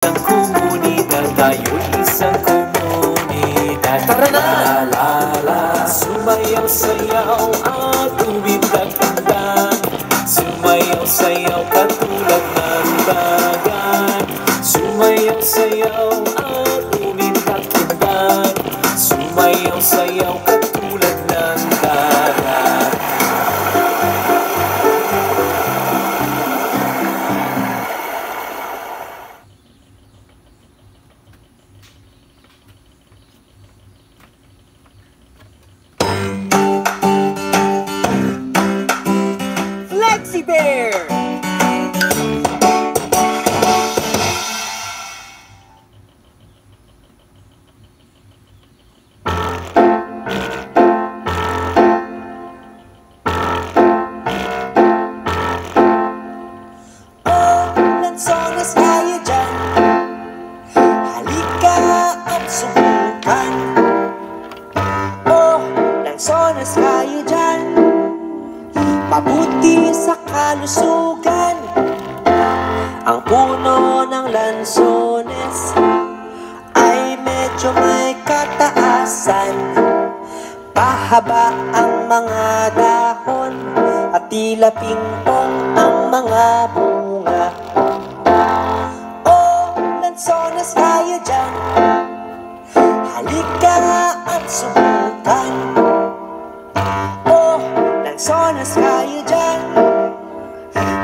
Isang komunidad, tayo'y isang komunidad. Tara na! La la la, sumayaw sayaw at umindagdag. Sumayaw sayaw katulad ng dagat. Sumayaw sayaw at umindagdag. Sumayaw sayaw katulad ng dagat. Flexi Bear! Oh, lansones tayo dyan. Halika at subukan. Oh, lansones tayo dyan. Mabuti sa kalusugan. Ang puno ng lansones ay medyo may kataasan. Pahaba ang mga dahon at tila pingpong ang mga bunga. Oh, lansones tayo dyan. Halika at subukan. Oh, lansones tayo dyan.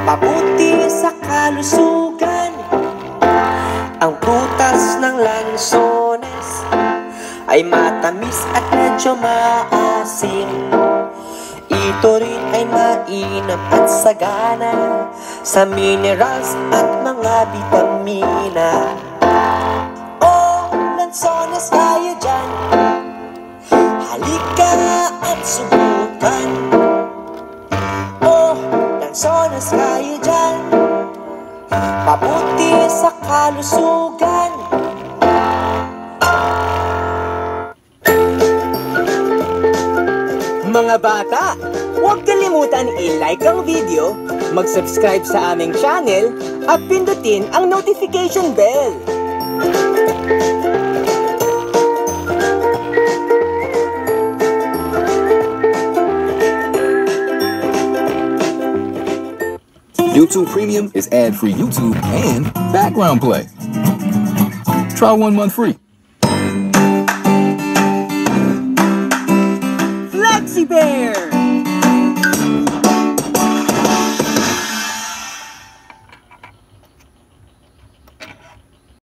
Mabuti sa kalusugan. Ang prutas ng lansones ay matamis at medyo maasim. Ito rin ay mainam at sagana sa minerals at mga bitamina. Oh, lansones tayo dyan. Halika at subukan. Oh, lansones tayo dyan. Mabuti sa kalusugan. Mga bata, huwag kalimutan i-like ang video, mag-subscribe sa aming channel, at pindutin ang notification bell. YouTube Premium is ad-free YouTube and background play. Try 1 month free. Flexi Bear!